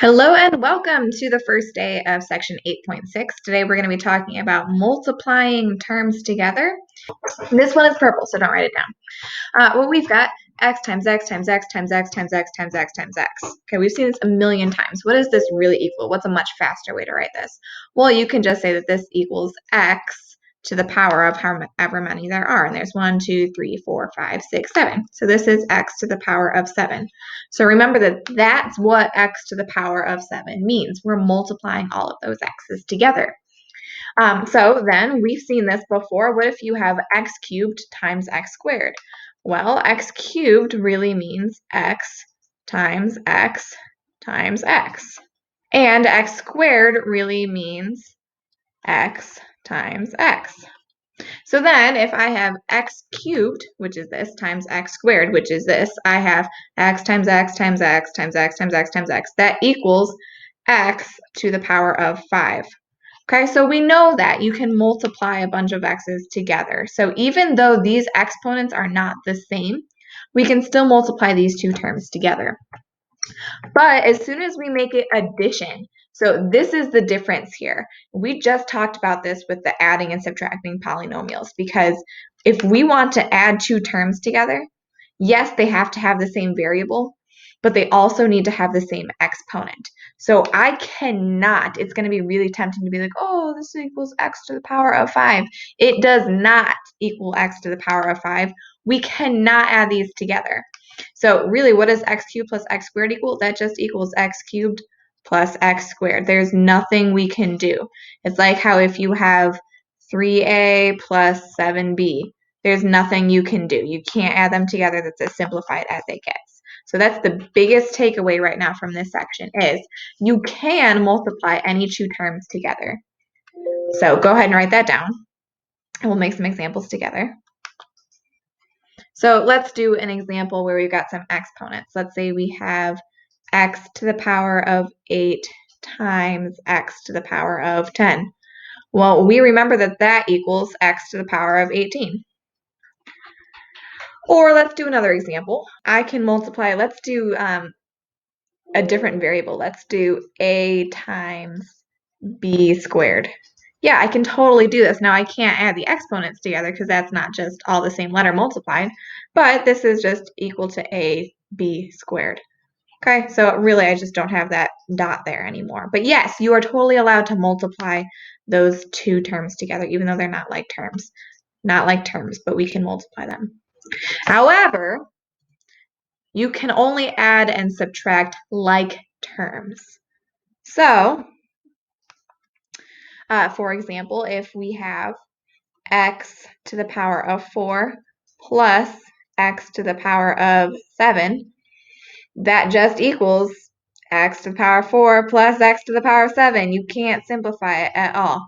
Hello and welcome to the first day of section 8.6. Today we're going to be talking about multiplying terms together. This one is purple, so don't write it down. Well, we've got x times x times x times x times x times x times x. Okay, we've seen this a million times. What does this really equal? What's a much faster way to write this? Well, you can just say that this equals x to the power of however many there are. And there's 1, 2, 3, 4, 5, 6, 7. So this is x to the power of 7. So remember that that's what x to the power of 7 means. We're multiplying all of those x's together. So then we've seen this before. What if you have x cubed times x squared? Well, x cubed really means x times x times x. And x squared really means x times x. So then if I have x cubed, which is this, times x squared, which is this, I have x times x times x times x times x times x. That equals x to the power of 5. Okay, so we know that you can multiply a bunch of x's together. So even though these exponents are not the same, we can still multiply these two terms together. But as soon as we make it addition, so this is the difference here. We just talked about this with the adding and subtracting polynomials, because if we want to add two terms together, yes, they have to have the same variable, but they also need to have the same exponent. So I cannot, it's going to be really tempting to be like, oh, this equals x to the power of 5. It does not equal x to the power of 5. We cannot add these together. So really, what does x cubed plus x squared equal? That just equals x cubed plus x squared. There's nothing we can do. It's like how if you have 3a plus 7b, there's nothing you can do. You can't add them together. That's as simplified as it gets. So that's the biggest takeaway right now from this section is you can multiply any two terms together. So go ahead and write that down, and we'll make some examples together. So let's do an example where we've got some exponents. Let's say we have x to the power of 8 times x to the power of 10. Well, we remember that that equals x to the power of 18. Or let's do another example. I can multiply, let's do a different variable. Let's do a times b squared. Yeah, I can totally do this. Now I can't add the exponents together because that's not just all the same letter multiplied, but this is just equal to ab squared. Okay, so really I just don't have that dot there anymore. But yes, you are totally allowed to multiply those two terms together, even though they're not like terms. Not like terms, but we can multiply them. However, you can only add and subtract like terms. So, for example, if we have x to the power of 4 plus x to the power of 7, that just equals x to the power of 4 plus x to the power of 7. You can't simplify it at all.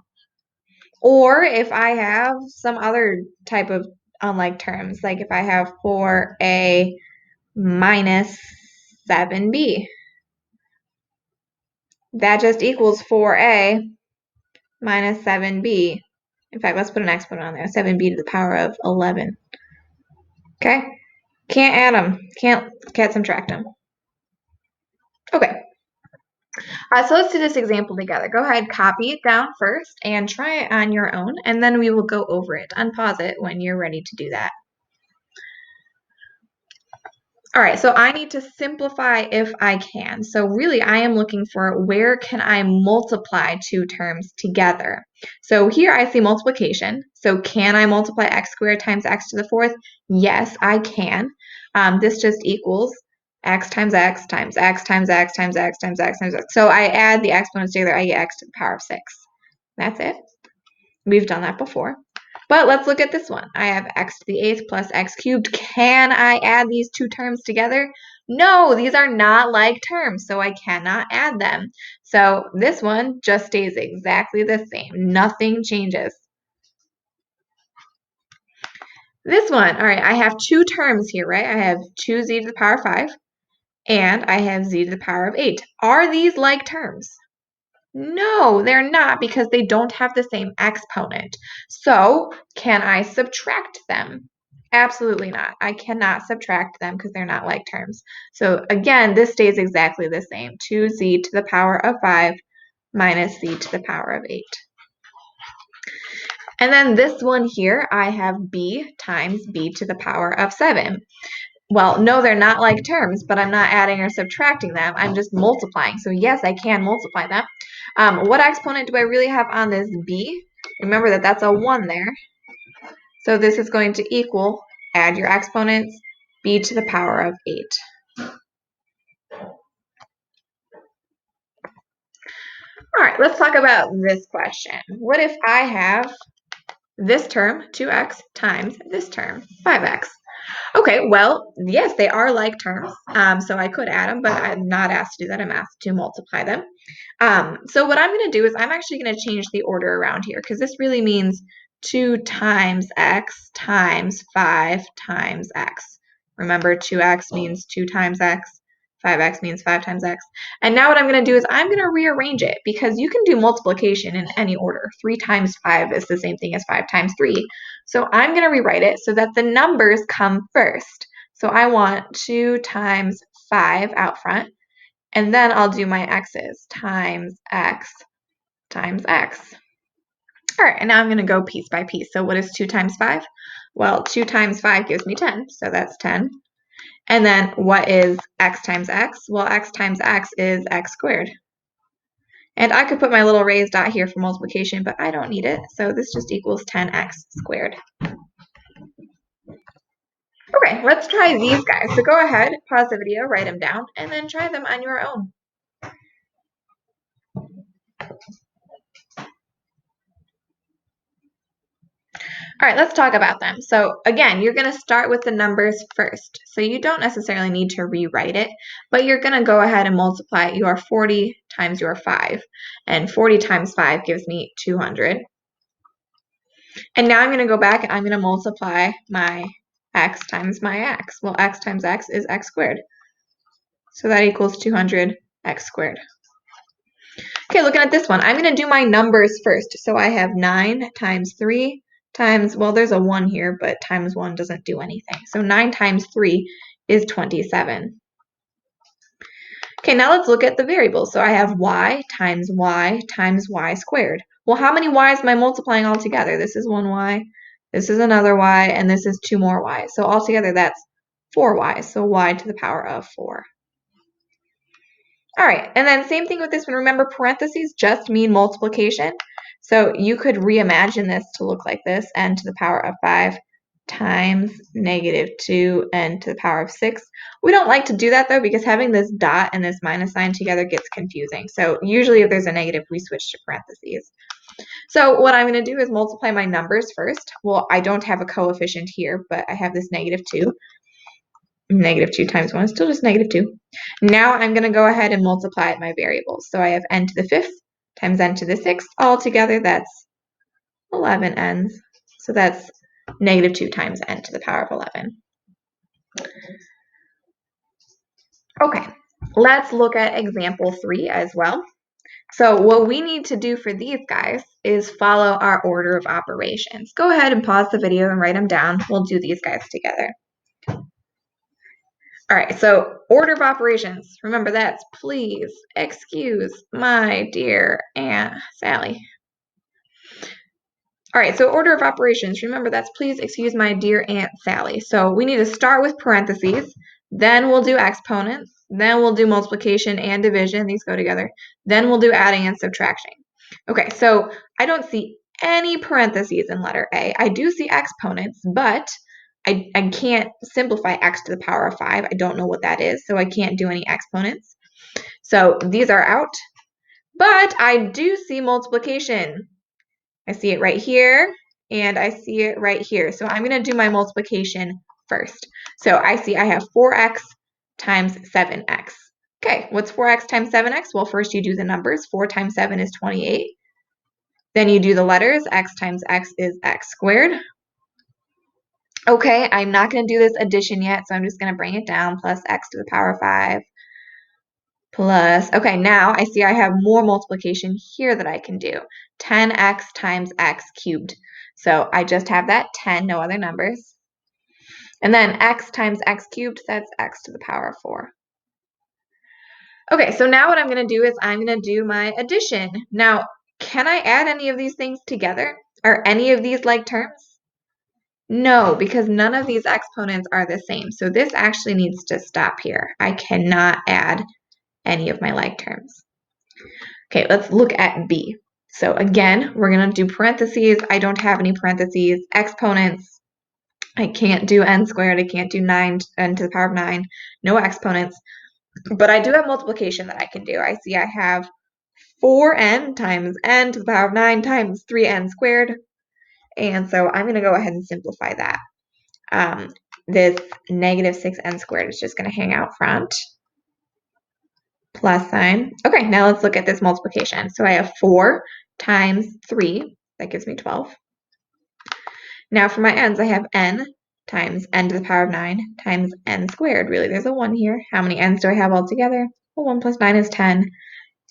Or if I have some other type of unlike terms, like if I have 4a minus 7b, that just equals 4a minus 7b. In fact, let's put an exponent on there, 7b to the power of 11. Okay? Can't add them. Can't subtract them. Okay. So let's do this example together. Go ahead, copy it down first and try it on your own, and then we will go over it. Unpause it when you're ready to do that. All right, so I need to simplify if I can. So really, I am looking for where can I multiply two terms together. So here I see multiplication. So can I multiply x squared times x to the fourth? Yes, I can. This just equals x times x times x times x times x times x times x. So I add the exponents together, I get x to the power of 6. That's it. We've done that before. But let's look at this one. I have x to the 8th plus x cubed. Can I add these two terms together? No, these are not like terms, so I cannot add them. So this one just stays exactly the same. Nothing changes. This one, all right, I have two terms here, right? I have 2z to the power of 5, and I have z to the power of 8. Are these like terms? No, they're not, because they don't have the same exponent. So can I subtract them? Absolutely not. I cannot subtract them because they're not like terms. So again, this stays exactly the same. 2z to the power of 5 minus z to the power of 8. And then this one here, I have b times b to the power of 7. Well, no, they're not like terms, but I'm not adding or subtracting them. I'm just multiplying. So yes, I can multiply them. What exponent do I really have on this b? Remember that that's a 1 there. So this is going to equal, add your exponents, b to the power of 8. All right, let's talk about this question. What if I have this term, 2x, times this term, 5x? Okay, well, yes, they are like terms, so I could add them, but I'm not asked to do that. I'm asked to multiply them. So what I'm going to do is I'm actually going to change the order around here because this really means 2 times x times 5 times x. Remember, 2x means 2 times x, 5x means 5 times x. And now what I'm going to do is I'm going to rearrange it because you can do multiplication in any order. 3 times 5 is the same thing as 5 times 3. So I'm going to rewrite it so that the numbers come first. So I want 2 times 5 out front. And then I'll do my x's, times x times x. All right, and now I'm going to go piece by piece. So what is 2 times 5? Well, 2 times 5 gives me 10, so that's 10. And then what is x times x? Well, x times x is x squared. And I could put my little raised dot here for multiplication, but I don't need it, so this just equals 10x squared. Okay, let's try these guys. So go ahead, pause the video, write them down, and then try them on your own. All right, let's talk about them. So again, you're going to start with the numbers first. So you don't necessarily need to rewrite it, but you're going to go ahead and multiply your 40 times your 5. And 40 times 5 gives me 200. And now I'm going to go back and I'm going to multiply my x times my x. Well, x times x is x squared. So that equals 200 x squared. Okay, looking at this one, I'm going to do my numbers first. So I have 9 times 3 times, well, there's a 1 here, but times 1 doesn't do anything. So 9 times 3 is 27. Okay, now let's look at the variables. So I have y times y squared. Well, how many y's am I multiplying all together? This is 1y, this is another y, and this is 2 more y's. So altogether, that's 4y. So y to the power of 4. All right, and then same thing with this one. Remember, parentheses just mean multiplication. So you could reimagine this to look like this, n to the power of 5 times negative 2 n to the power of 6. We don't like to do that, though, because having this dot and this minus sign together gets confusing. So usually if there's a negative, we switch to parentheses. So what I'm going to do is multiply my numbers first. Well, I don't have a coefficient here, but I have this negative 2. Negative 2 times 1 is still just negative 2. Now I'm going to go ahead and multiply my variables. So I have n to the 5th times n to the 6th. All together, that's 11 n's. So that's negative 2 times n to the power of 11. Okay, let's look at example 3 as well. So what we need to do for these guys is follow our order of operations. Go ahead and pause the video and write them down. We'll do these guys together. All right, so order of operations. Remember that's please excuse my dear Aunt Sally. All right, so order of operations. Remember that's please excuse my dear Aunt Sally. So we need to start with parentheses, then we'll do exponents, then we'll do multiplication and division. These go together. Then we'll do adding and subtraction. Okay, so I don't see any parentheses in letter A. I do see exponents, but I can't simplify x to the power of 5. I don't know what that is, so I can't do any exponents. So these are out. But I do see multiplication. I see it right here, and I see it right here. So I'm going to do my multiplication first. So I see I have 4x times 7x. Okay, what's 4x times 7x? Well, first you do the numbers. 4 times 7 is 28. Then you do the letters. X times x is x squared. Okay, I'm not going to do this addition yet, so I'm just going to bring it down, plus x to the power of 5, plus, okay, now I see I have more multiplication here that I can do. 10x times x cubed. So I just have that 10, no other numbers. And then x times x cubed, that's x to the power of 4. Okay, so now what I'm going to do is I'm going to do my addition. Now, can I add any of these things together? Are any of these like terms? No, because none of these exponents are the same. So this actually needs to stop here. I cannot add any of my like terms. Okay, let's look at B. So again, we're going to do parentheses. I don't have any parentheses. Exponents. I can't do n squared. I can't do 9, n to the power of 9. No exponents. But I do have multiplication that I can do. I see I have 4n times n to the power of 9 times 3n squared. And so I'm going to go ahead and simplify that. This negative 6n squared is just going to hang out front. Plus sign. Okay, now let's look at this multiplication. So I have 4 times 3. That gives me 12. Now for my n's, I have n times n to the power of 9 times n squared. Really, there's a 1 here. How many n's do I have altogether? Well, 1 plus 9 is 10.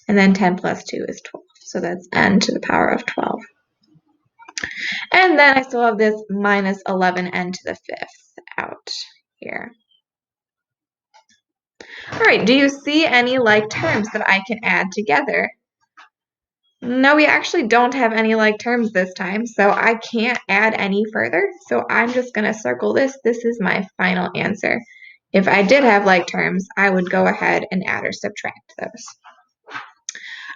And then 10 plus 2 is 12. So that's n to the power of 12. And then I still have this minus 11n to the 5th out here. All right, do you see any like terms that I can add together? No, we actually don't have any like terms this time, so I can't add any further. So I'm just going to circle this. This is my final answer. If I did have like terms, I would go ahead and add or subtract those.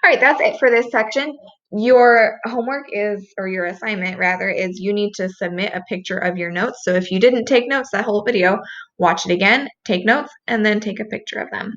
All right, that's it for this section. Your homework is, or your assignment rather, is you need to submit a picture of your notes. So if you didn't take notes that whole video, watch it again, take notes, and then take a picture of them.